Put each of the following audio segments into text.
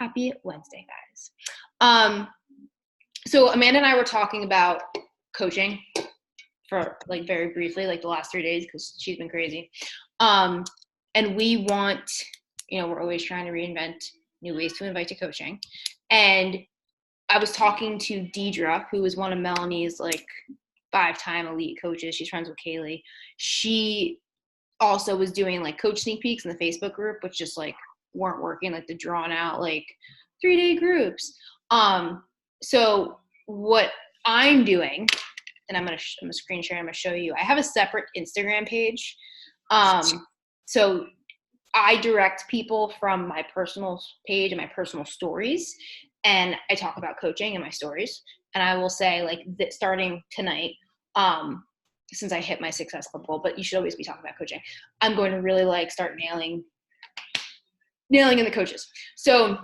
Happy Wednesday, guys. So Amanda and I were talking about coaching for like very briefly, like the last 3 days, because she's been crazy. And we want, we're always trying to reinvent new ways to invite to coaching. And I was talking to Deidre, who is one of Melanie's like 5-time elite coaches. She's friends with Kaylee. She also was doing like coach sneak peeks in the Facebook group, which just like weren't working, like the drawn out like 3-day groups. So what I'm doing, and I'm gonna screen share. I'm gonna show you. I have a separate Instagram page. So I direct people from my personal page and my personal stories, and I talk about coaching in my stories. And I will say like that starting tonight, since I hit my success club goal, but you should always be talking about coaching. I'm going to really like start nailing in the coaches. So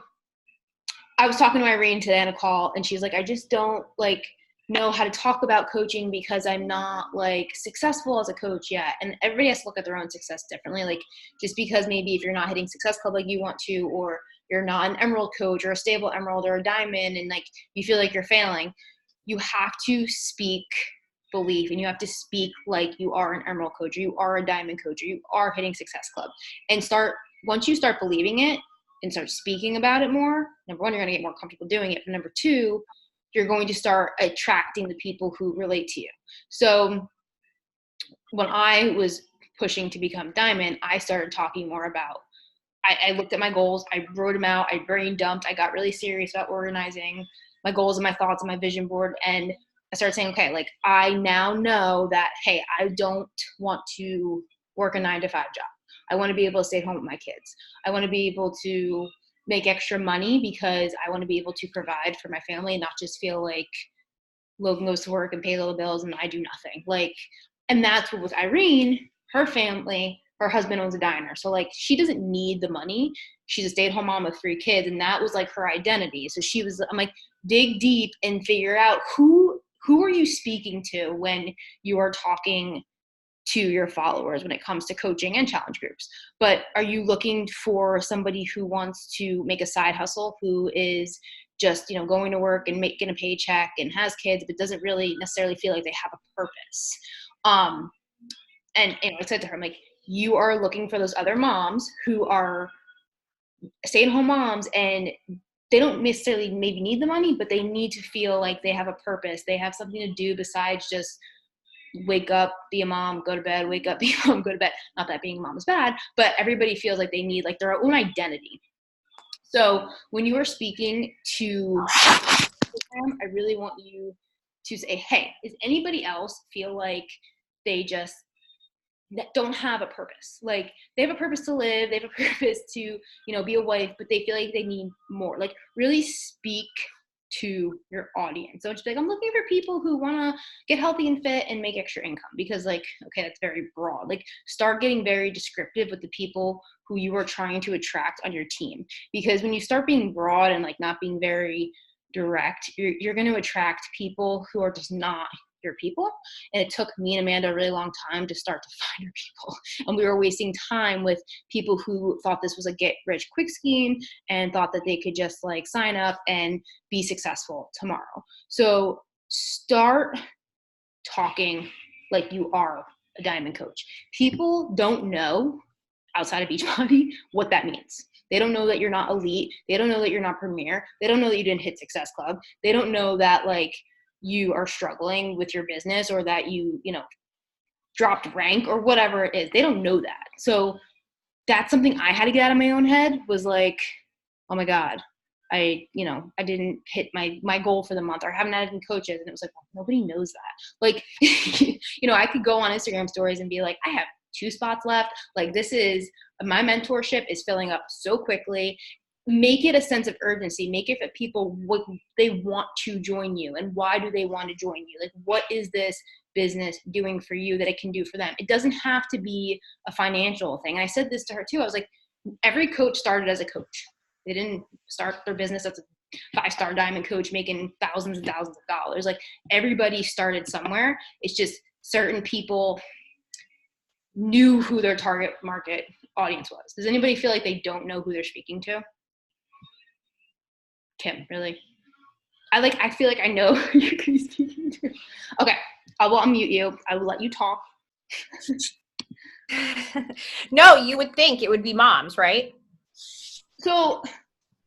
I was talking to Irene today on a call, and she's like, I just don't like know how to talk about coaching because I'm not like successful as a coach yet. And everybody has to look at their own success differently. Like just because maybe if you're not hitting success club like you want to, or you're not an emerald coach or a stable emerald or a diamond, and like you feel like you're failing, you have to speak belief, and you have to speak like you are an emerald coach, or you are a diamond coach, or you are hitting success club. And once you start believing it and start speaking about it more, number one, you're going to get more comfortable doing it. But number two, you're going to start attracting the people who relate to you. So when I was pushing to become diamond, I started talking more about, I looked at my goals, I wrote them out, I brain dumped, I got really serious about organizing my goals and my thoughts on my vision board. And I started saying, okay, like I now know that, hey, I don't want to work a 9-to-5 job. I want to be able to stay home with my kids. I want to be able to make extra money because I want to be able to provide for my family and not just feel like Logan goes to work and pays all the bills and I do nothing. Like, and that's what with Irene, her family, her husband owns a diner. So like she doesn't need the money. She's a stay-at-home mom with 3 kids, and that was like her identity. So I'm like, dig deep and figure out who are you speaking to when you are talking to your followers when it comes to coaching and challenge groups. But are you looking for somebody who wants to make a side hustle, who is just, going to work and making a paycheck and has kids, but doesn't really necessarily feel like they have a purpose? And I said to her, I'm like, you are looking for those other moms who are stay-at-home moms, and they don't necessarily maybe need the money, but they need to feel like they have a purpose. They have something to do besides just wake up, be a mom, go to bed, wake up, be a mom, go to bed. Not that being a mom is bad, but everybody feels like they need like their own identity. So when you are speaking to them, I really want you to say, hey, does anybody else feel like they just don't have a purpose? Like they have a purpose to live, they have a purpose to, be a wife, but they feel like they need more. Like really speak to your audience. So it's like, I'm looking for people who want to get healthy and fit and make extra income, because like, okay, that's very broad. Like start getting very descriptive with the people who you are trying to attract on your team. Because when you start being broad and like not being very direct, you're going to attract people who are just not your people. And it took me and Amanda a really long time to start to find our people. And we were wasting time with people who thought this was a get rich quick scheme and thought that they could just like sign up and be successful tomorrow. So start talking like you are a diamond coach. People don't know outside of Beachbody what that means. They don't know that you're not elite. They don't know that you're not premier. They don't know that you didn't hit success club. They don't know that like you are struggling with your business, or that you dropped rank or whatever it is. They don't know that. So that's something I had to get out of my own head, was like, oh my God, I didn't hit my goal for the month, or I haven't had any coaches. And it was like, well, nobody knows that. Like, I could go on Instagram stories and be like, I have 2 spots left. Like my mentorship is filling up so quickly. Make it a sense of urgency. Make it that people, what they want to join you, and why do they want to join you? Like, what is this business doing for you that it can do for them? It doesn't have to be a financial thing. And I said this to her too. I was like, every coach started as a coach. They didn't start their business as a 5-star diamond coach making thousands and thousands of dollars. Like everybody started somewhere. It's just certain people knew who their target market audience was. Does anybody feel like they don't know who they're speaking to? Kim, really? I feel like I know who you're gonna be speaking to. Okay, I will unmute you. I will let you talk. No, you would think it would be moms, right? So,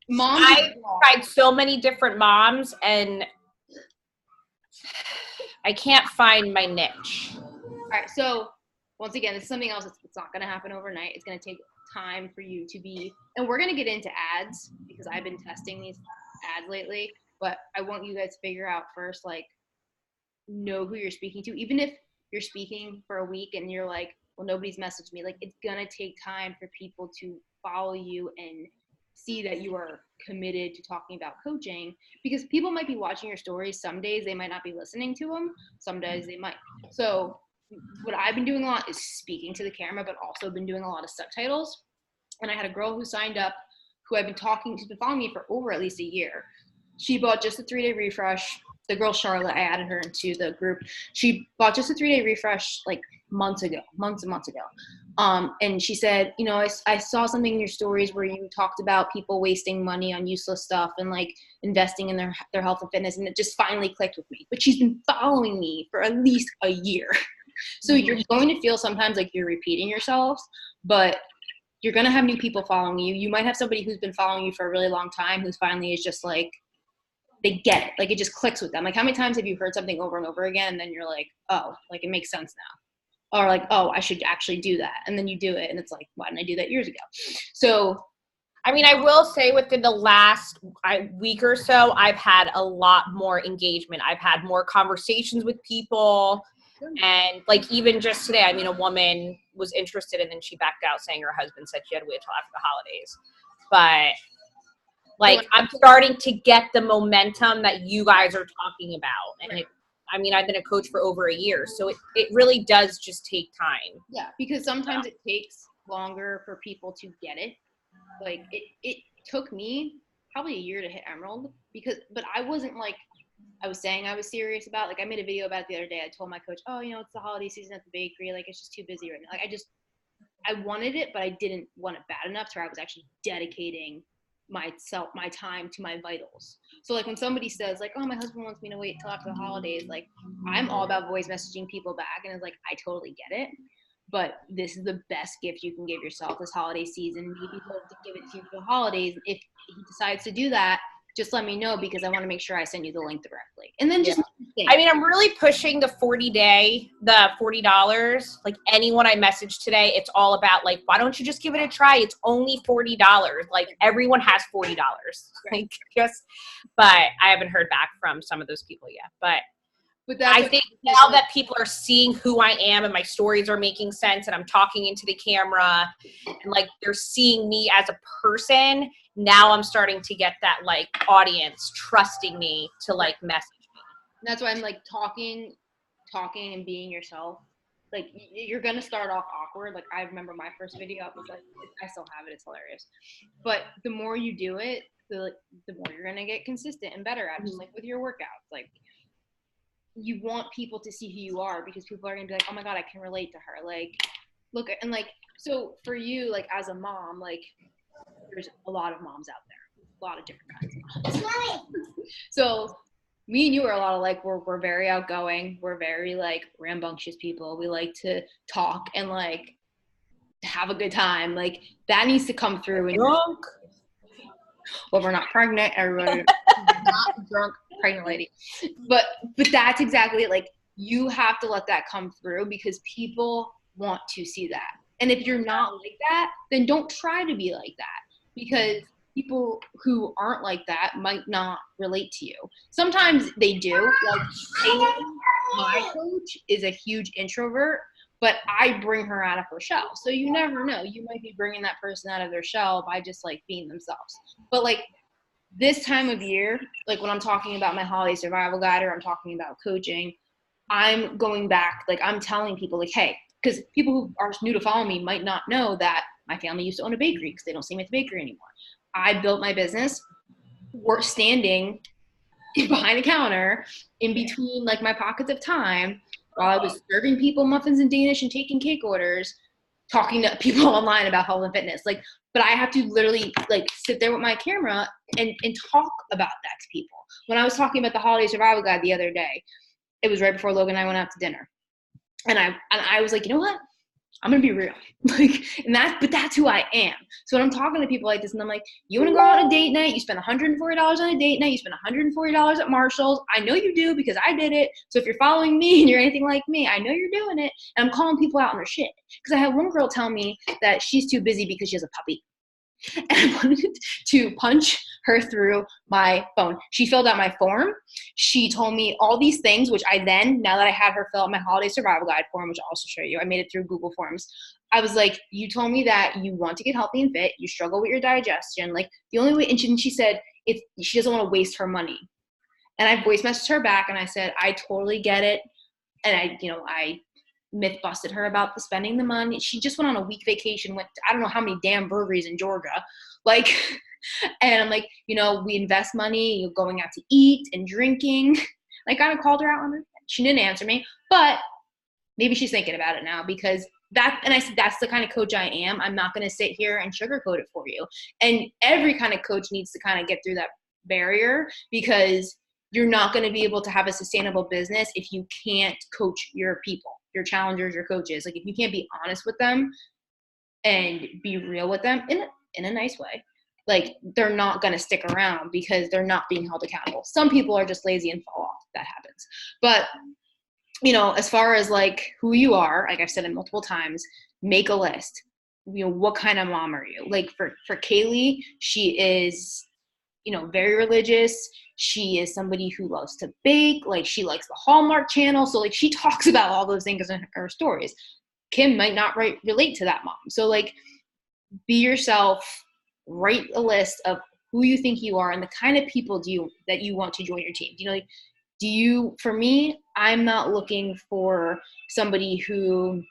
moms. I've tried so many different moms, and I can't find my niche. All right. So, once again, this is something else. It's not going to happen overnight. It's going to take time for you to be, and we're going to get into ads because I've been testing these ads lately. But I want you guys to figure out first, like, know who you're speaking to. Even if you're speaking for a week and you're like, well, nobody's messaged me. Like, it's going to take time for people to follow you and see that you are committed to talking about coaching, because people might be watching your stories. Some days they might not be listening to them. Some days they might. So what I've been doing a lot is speaking to the camera, but also been doing a lot of subtitles. And I had a girl who signed up who I've been talking to, she's been following me for over at least a year. She bought just a 3-day refresh. The girl Charlotte, I added her into the group. She bought just a 3-day refresh like months and months ago. And she said, you know, I saw something in your stories where you talked about people wasting money on useless stuff and like investing in their health and fitness, and it just finally clicked with me. But she's been following me for at least a year. So you're going to feel sometimes like you're repeating yourselves, but you're going to have new people following you. You might have somebody who's been following you for a really long time who's finally is just like, they get it. Like, it just clicks with them. Like, how many times have you heard something over and over again and then you're like, oh, like, it makes sense now. Or like, oh, I should actually do that. And then you do it and it's like, why didn't I do that years ago? So, I mean, I will say within the last week or so, I've had a lot more engagement. I've had more conversations with people. And like, even just today, I mean, a woman was interested and then she backed out saying her husband said she had to wait till after the holidays. But like, I'm starting to get the momentum that you guys are talking about. And I mean, I've been a coach for over a year, so it really does just take time. Yeah, because sometimes it takes longer for people to get it. Like, it took me probably a year to hit Emerald but I wasn't like, I was saying I was serious about. Like, I made a video about it the other day. I told my coach, oh, you know, it's the holiday season at the bakery. Like, it's just too busy right now. Like, I wanted it, but I didn't want it bad enough to where I was actually dedicating my time to my vitals. So like, when somebody says like, oh, my husband wants me to wait till after the holidays, like, I'm all about voice messaging people back, and it's like, I totally get it, but this is the best gift you can give yourself this holiday season. Maybe he'll give it to you for the holidays. If he decides to do that, just let me know, because I want to make sure I send you the link directly. And then just I mean, I'm really pushing the the $40. Like, anyone I message today, it's all about like, why don't you just give it a try? It's only $40. Like, everyone has $40. Like, but I haven't heard back from some of those people yet. But I think now that people are seeing who I am and my stories are making sense and I'm talking into the camera and like, they're seeing me as a person, now I'm starting to get that like audience trusting me to like message me. And that's why I'm like talking and being yourself. Like, you're going to start off awkward. Like, I remember my first video, I was like, I still have it. It's hilarious. But the more you do it, the more you're going to get consistent and better at it. Just like with your workouts, like, you want people to see who you are, because people are going to be like, oh my God, I can relate to her. Like, look, and like, so for you, like, as a mom, like, there's a lot of moms out there, a lot of different kinds of moms. So me and you are a lot of like, we're very outgoing. We're very like rambunctious people. We like to talk and like have a good time. Like, that needs to come through. And drunk. Well, we're not pregnant. Everybody, not drunk, pregnant lady. But that's exactly it. Like, you have to let that come through, because people want to see that. And if you're not like that, then don't try to be like that, because people who aren't like that might not relate to you. Sometimes they do. Like, my coach is a huge introvert, but I bring her out of her shell. So you never know. You might be bringing that person out of their shell by just like being themselves. But like, this time of year, like when I'm talking about my holiday survival guide, or I'm talking about coaching, I'm going back, like, I'm telling people like, hey, because people who are new to follow me might not know that my family used to own a bakery, because they don't see me at the bakery anymore. I built my business, we're standing behind a counter in between like my pockets of time while I was serving people muffins and Danish and taking cake orders talking to people online about health and fitness. Like, but I have to literally like sit there with my camera and talk about that to people. When I was talking about the holiday survival guide the other day, it was right before Logan and I went out to dinner. And I was like, you know what? I'm going to be real. Like, but that's who I am. So when I'm talking to people like this and I'm like, you want to go out on a date night? You spend $140 on a date night. You spend $140 at Marshall's. I know you do because I did it. So if you're following me and you're anything like me, I know you're doing it. And I'm calling people out on their shit. Because I had one girl tell me that she's too busy because she has a puppy. And I wanted to punch her through my phone. She filled out my form. She told me all these things, which I then, now that I had her fill out my holiday survival guide form, which I'll also show you, I made it through Google Forms. I was like, you told me that you want to get healthy and fit. You struggle with your digestion. Like the only way, and she said, if she doesn't want to waste her money. And I voice messaged her back and I said, I totally get it. And I myth busted her about the spending the money. She just went on a week vacation, went to, I don't know how many damn breweries in Georgia. Like, and I'm like, we invest money, going out to eat and drinking. I kind of called her out on it. She didn't answer me, but maybe she's thinking about it now because and I said, that's the kind of coach I am. I'm not going to sit here and sugarcoat it for you. And every kind of coach needs to kind of get through that barrier because you're not going to be able to have a sustainable business if you can't coach your people, your challengers, your coaches. Like if you can't be honest with them and be real with them in a nice way, like they're not going to stick around because they're not being held accountable. Some people are just lazy and fall off. That happens. But as far as like who you are, like I've said it multiple times, make a list. What kind of mom are you? Like for Kaylee, she is, very religious. She is somebody who loves to bake. Like she likes the Hallmark Channel. So like she talks about all those things in her stories. Kim might not relate to that mom. So like be yourself, write a list of who you think you are and the kind of people that you want to join your team. For me, I'm not looking for somebody who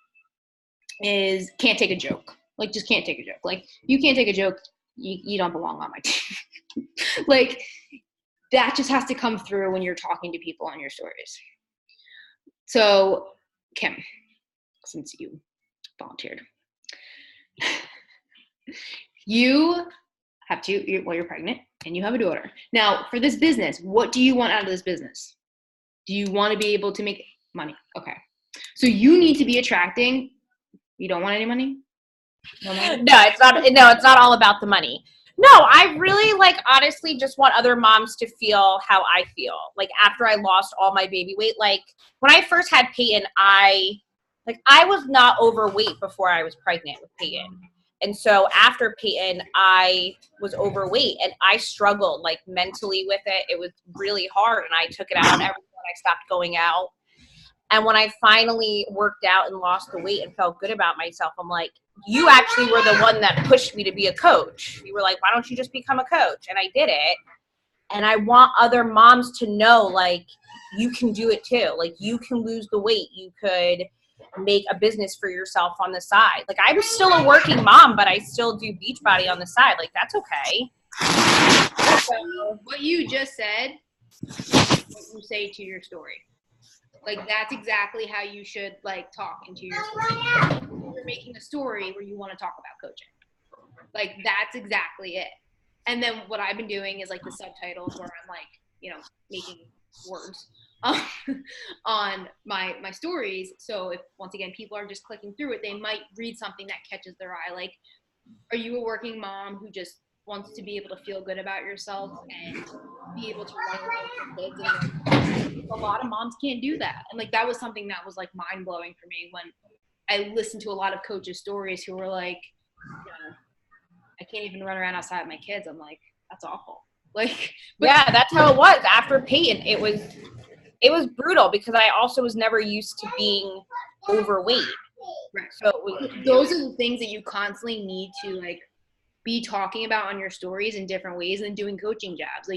can't take a joke. Like just can't take a joke. Like you can't take a joke, you don't belong on my team. Like that just has to come through when you're talking to people on your stories. So Kim, since you volunteered, you have you're pregnant and you have a daughter. Now for this business, what do you want out of this business? Do you want to be able to make money? Okay. So you need to be attracting, you don't want any money? No, it's not all about the money. No, I really honestly just want other moms to feel how I feel. Like after I lost all my baby weight, like when I first had Peyton, I was not overweight before I was pregnant with Peyton. And so after Peyton, I was overweight and I struggled mentally with it. It was really hard and I took it out on everyone. I stopped going out. And when I finally worked out and lost the weight and felt good about myself, I'm like, you actually were the one that pushed me to be a coach. You were like, why don't you just become a coach? And I did it. And I want other moms to know, you can do it too. You can lose the weight. You could make a business for yourself on the side. I'm still a working mom, but I still do Beachbody on the side. That's okay. So what you just said, what you say to your story. That's exactly how you should talk into your story. You're making a story where you want to talk about coaching. That's exactly it. And then what I've been doing is the subtitles where I'm making words on my stories. So if once again people are just clicking through it, they might read something that catches their eye. Are you a working mom who just wants to be able to feel good about yourself and be able to run around with your kids? And a lot of moms can't do that. And that was something that was mind blowing for me when I listened to a lot of coaches' stories who were I can't even run around outside with my kids. I'm like, that's awful. Yeah, that's how it was after Peyton. It was brutal because I also was never used to being overweight. Right. So those are the things that you constantly need to be talking about on your stories in different ways and doing coaching jobs.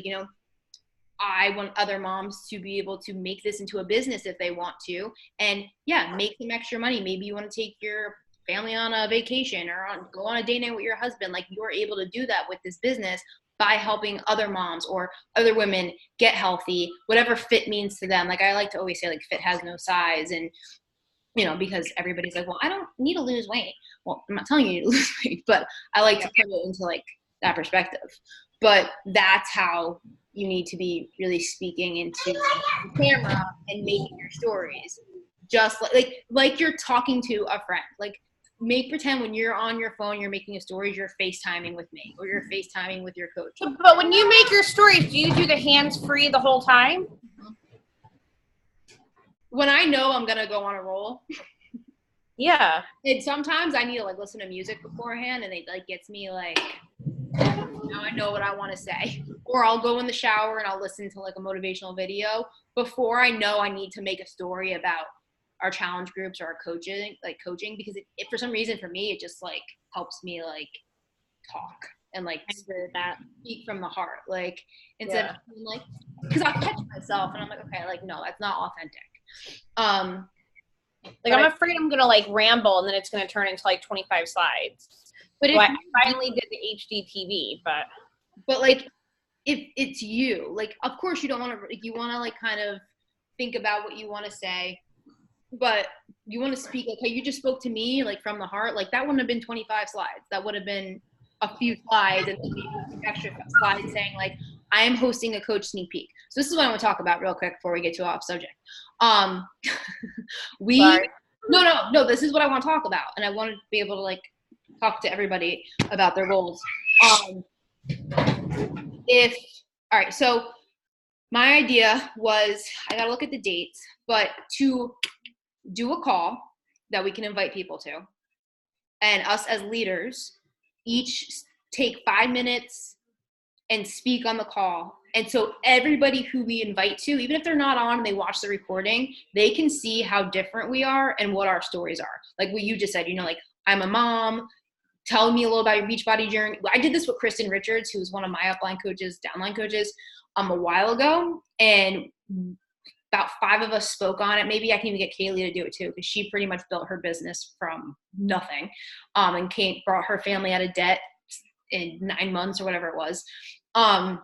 I want other moms to be able to make this into a business if they want to, and make some extra money. Maybe you want to take your family on a vacation or go on a date night with your husband. You're able to do that with this business by helping other moms or other women get healthy, whatever fit means to them. I like to always say, fit has no size. And you know, because everybody's like, well, I don't need to lose weight. Well, I'm not telling you to lose weight, but I like to put it into like that perspective. But that's how you need to be really speaking into the camera and making your stories. Just like you're talking to a friend. Like pretend when you're on your phone, you're making a story, you're FaceTiming with me or you're FaceTiming with your coach. But when you make your stories, do you do the hands-free the whole time? When I know I'm going to go on a roll. Yeah. And sometimes I need to like listen to music beforehand and it like gets me like, now I know what I want to say. Or I'll go in the shower and I'll listen to like a motivational video before I know I need to make a story about our challenge groups or our coaching, because it for some reason for me, it just like helps me like talk and like speak from the heart. Like instead of like, because I'll catch myself and I'm like, okay, like, no, that's not authentic. Like I'm afraid I'm gonna like ramble and then it's gonna turn into like 25 slides. But so I finally did the HD TV, but like if it's you, like of course you don't want to, like, you want to like kind of think about what you want to say, but you want to speak like, hey, you just spoke to me like from the heart. Like that wouldn't have been 25 slides. That would have been a few slides and extra slides saying like, I am hosting a coach sneak peek. So this is what I want to talk about real quick before we get too off subject. No, this is what I want to talk about. And I want to be able to like talk to everybody about their goals. All right, so my idea was, I got to look at the dates, but to do a call that we can invite people to, and us as leaders each take 5 minutes and speak on the call. And so everybody who we invite to, even if they're not on and they watch the recording, they can see how different we are and what our stories are. Like what you just said, you know, like I'm a mom, tell me a little about your Beachbody journey. I did this with Kristen Richards, who's one of my upline coaches, downline coaches, a while ago. And about 5 of us spoke on it. Maybe I can even get Kaylee to do it too, because she pretty much built her business from nothing, and brought her family out of debt in 9 months or whatever it was. And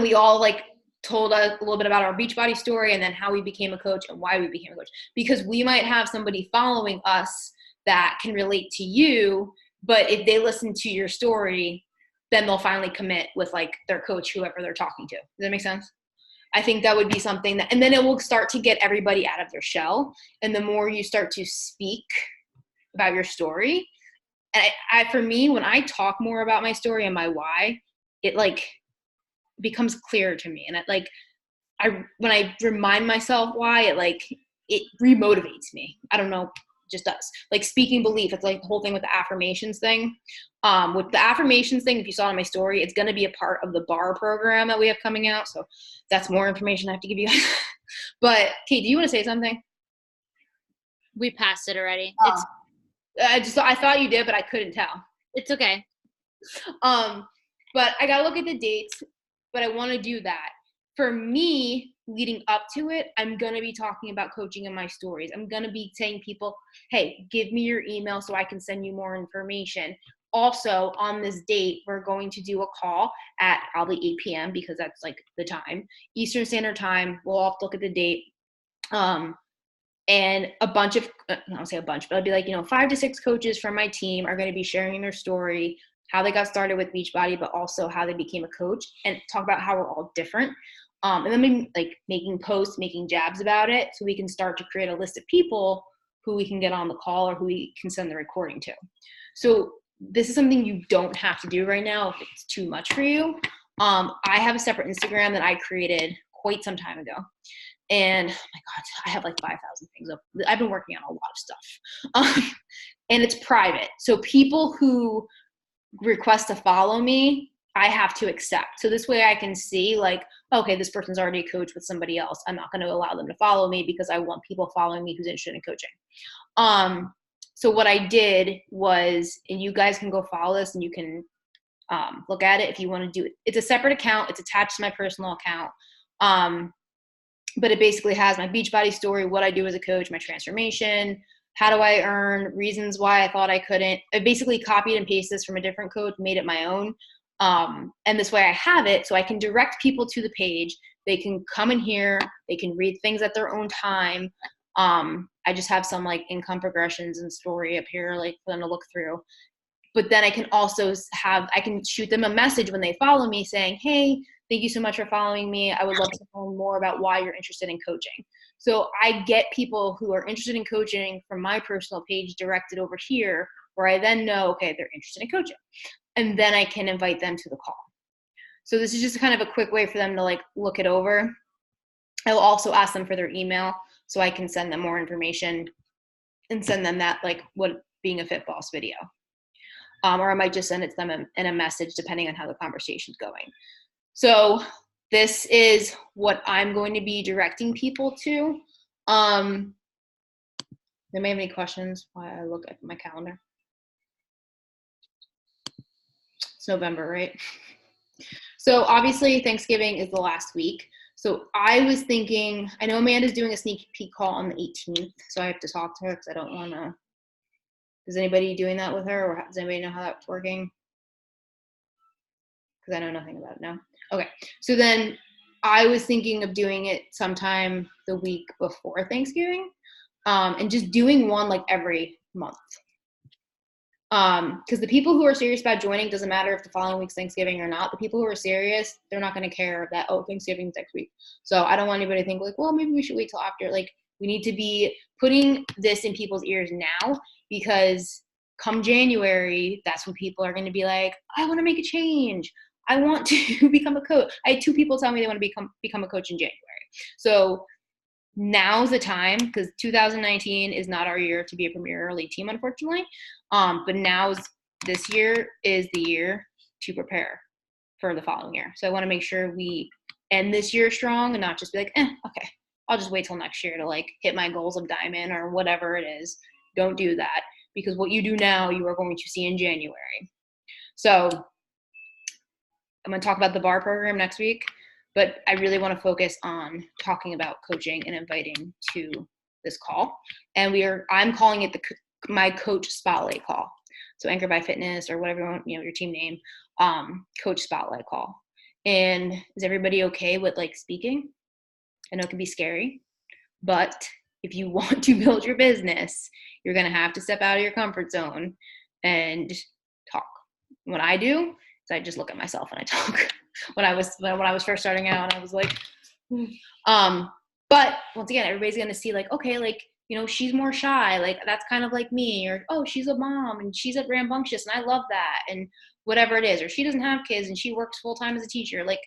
we all like told a little bit about our Beachbody story and then how we became a coach and why we became a coach, because we might have somebody following us that can relate to you, but if they listen to your story, then they'll finally commit with like their coach, whoever they're talking to. Does that make sense? I think that would be something that, and then it will start to get everybody out of their shell. And the more you start to speak about your story, and for me, when I talk more about my story and my why, it like becomes clearer to me. And when I remind myself why, it remotivates me. I don't know, it just does. Like speaking belief, it's like the whole thing with the affirmations thing. With the affirmations thing, if you saw in my story, it's going to be a part of the BAR program that we have coming out. So that's more information I have to give you guys. But Kate, do you want to say something? We passed it already. I thought you did, but I couldn't tell. It's okay. But I got to look at the dates, but I want to do that. For me, leading up to it, I'm going to be talking about coaching in my stories. I'm going to be saying people, hey, give me your email so I can send you more information. Also, on this date, we're going to do a call at probably 8 p.m. because that's like the time. Eastern Standard Time. We'll all have to look at the date. And a bunch of, I don't say a bunch, but I'll be like, 5 to 6 coaches from my team are going to be sharing their story, how they got started with Beachbody, but also how they became a coach, and talk about how we're all different. And then maybe like making posts, making jabs about it, so we can start to create a list of people who we can get on the call or who we can send the recording to. So this is something you don't have to do right now if it's too much for you. I have a separate Instagram that I created quite some time ago. And oh my God, I have like 5,000 things up. I've been working on a lot of stuff. And it's private. So people who request to follow me, I have to accept. So this way I can see like, okay, this person's already a coach with somebody else. I'm not going to allow them to follow me because I want people following me who's interested in coaching. So what I did was, and you guys can go follow this and you can look at it if you want to do it. It's a separate account. It's attached to my personal account. But it basically has my Beachbody story, what I do as a coach, my transformation, how do I earn, reasons why I thought I couldn't. I basically copied and pasted this from a different coach, made it my own. And this way I have it so I can direct people to the page. They can come in here, they can read things at their own time. I just have some like income progressions and story up here, like for them to look through. But then I can also I can shoot them a message when they follow me saying, hey, thank you so much for following me. I would love to learn more about why you're interested in coaching. So I get people who are interested in coaching from my personal page directed over here, where I then know, okay, they're interested in coaching. And then I can invite them to the call. So this is just kind of a quick way for them to like look it over. I will also ask them for their email so I can send them more information and send them that like what being a fit boss video. Or I might just send it to them in a message depending on how the conversation's going. So this is what I'm going to be directing people to. Anybody have any questions while I look at my calendar? It's November, right? So obviously Thanksgiving is the last week. So I was thinking, I know Amanda's doing a sneak peek call on the 18th, so I have to talk to her because I don't want to. Is anybody doing that with her, or does anybody know how that's working? Because I know nothing about it now. Okay, so then I was thinking of doing it sometime the week before Thanksgiving, and just doing one like every month. Because the people who are serious about joining, doesn't matter if the following week's Thanksgiving or not, the people who are serious, they're not going to care that, oh, Thanksgiving's next week. So I don't want anybody to think like, well, maybe we should wait till after. Like, we need to be putting this in people's ears now, because come January, that's when people are going to be like, I want to make a change. I want to become a coach. I had 2 people tell me they want to become a coach in January. So now's the time, because 2019 is not our year to be a Premier League team, unfortunately. But this year is the year to prepare for the following year. So I want to make sure we end this year strong and not just be like, okay, I'll just wait till next year to like hit my goals of diamond or whatever it is. Don't do that, because what you do now, you are going to see in January. So I'm going to talk about the bar program next week, but I really want to focus on talking about coaching and inviting to this call. And I'm calling it my coach spotlight call. So Anchor by Fitness, or whatever you want, your team name, coach spotlight call. And is everybody okay with like speaking? I know it can be scary, but if you want to build your business, you're going to have to step out of your comfort zone and talk. What I do is I just look at myself and I talk. When I was first starting out, I was like, but once again, everybody's going to see like, okay, like, she's more shy. Like, that's kind of like me. Or, oh, she's a mom and she's rambunctious and I love that. And whatever it is. Or she doesn't have kids and she works full time as a teacher. Like,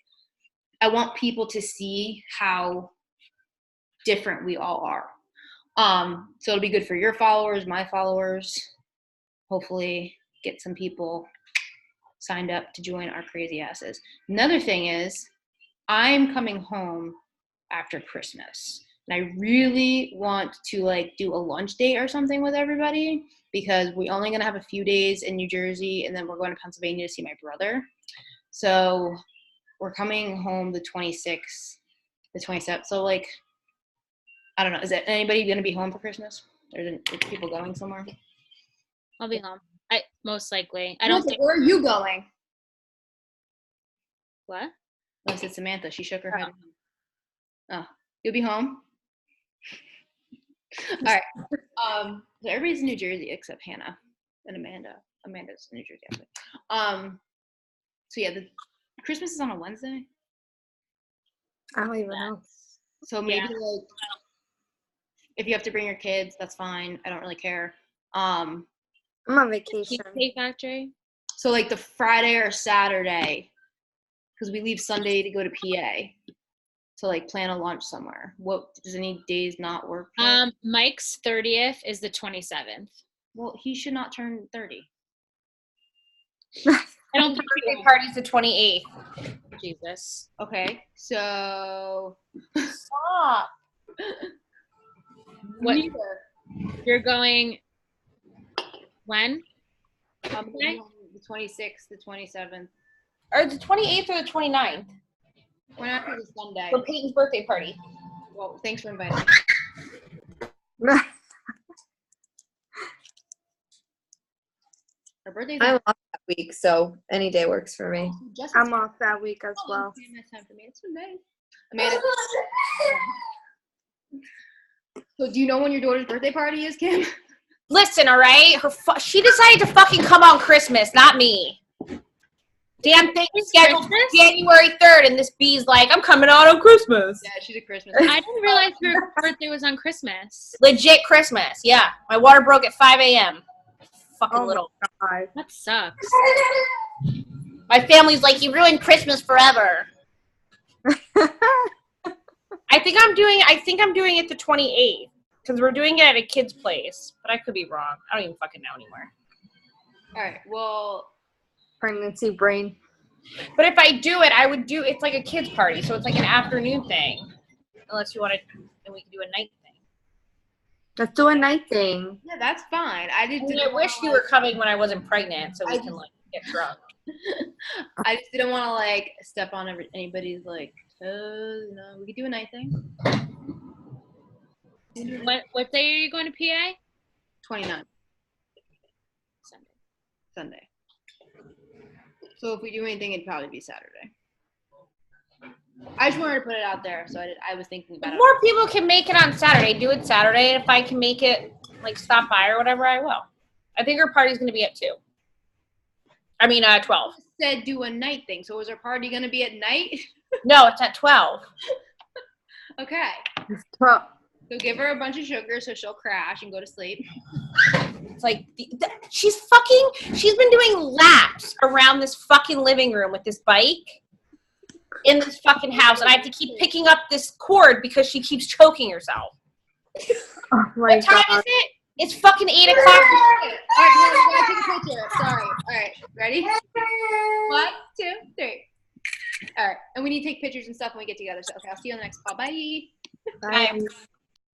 I want people to see how different we all are. So it'll be good for your followers, my followers. Hopefully get some people signed up to join our crazy asses. Another thing is, I'm coming home after Christmas. And I really want to like do a lunch date or something with everybody, because we're only going to have a few days in New Jersey and then we're going to Pennsylvania to see my brother. So we're coming home the 26th, the 27th. So like, I don't know. Is anybody going to be home for Christmas? Or is people going somewhere? I'll be home. Most likely. I don't think. Where are you going? What? I said Samantha. She shook her head. Oh, you'll be home? All right. So everybody's in New Jersey except Hannah and Amanda. Amanda's in New Jersey, actually. So yeah, the Christmas is on a Wednesday. I don't even know. So maybe like, if you have to bring your kids, that's fine. I don't really care. I'm on vacation. Cheesecake Factory. So like the Friday or Saturday, because we leave Sunday to go to PA. To like plan a lunch somewhere. What does any days not work for? Mike's 30th is the 27th. Well, he should not turn 30. I don't think Birthday party's the 28th. Jesus. Okay, so Stop. What? You're going when? The 26th, the 27th. Or the 28th or the 29th. We're not for the Sunday. For Peyton's birthday party. Well, thanks for inviting me. Her birthday's I'm off that week, so any day works for me. I'm off that week as well. Time for me. It's so nice. Amanda. So do you know when your daughter's birthday party is, Kim? Listen, all right? She decided to fucking come on Christmas, not me. Damn thing is scheduled for Christmas? January 3rd, and this bee's like, I'm coming on Christmas. Yeah, she's a Christmas. I didn't realize your birthday was on Christmas. Legit Christmas, yeah. My water broke at 5 a.m. Fucking Oh my little. God. That sucks. My family's like, you ruined Christmas forever. I think I'm doing it the 28th because we're doing it at a kid's place, but I could be wrong. I don't even fucking know anymore. All right. Well, Pregnancy brain. But if I do it, I would do it's like a kid's party, so it's like an afternoon thing. Unless you want to, then we can do a night thing. Let's do a night thing. yeah, that's fine. I just I mean, didn't I wish you were coming when I wasn't pregnant, so we I can like get drunk. I just didn't want to like step on anybody's like toes. You know, we could do a night thing. What day are you going to PA? 29 Sunday. Sunday. So if we do anything, it'd probably be Saturday. I just wanted to put it out there, so I was thinking about If it. more people can make it on Saturday, do it Saturday. And if I can make it, like stop by or whatever, I will. I think our party's gonna be at 2. I mean, 12. Said do a night thing. So is our party gonna be at night? No, it's at 12. Okay. Well, So give her a bunch of sugar so she'll crash and go to sleep. It's like she's been doing laps around this fucking living room with this bike in this fucking house, and I have to keep picking up this cord because she keeps choking herself. oh my What time God. is it? It's fucking 8 o'clock. All right, we gotta take a picture. Sorry. All right, ready? 1, 2, 3. All right, and we need to take pictures and stuff when we get together. So okay, I'll see you on the next call. Bye. Bye. Bye.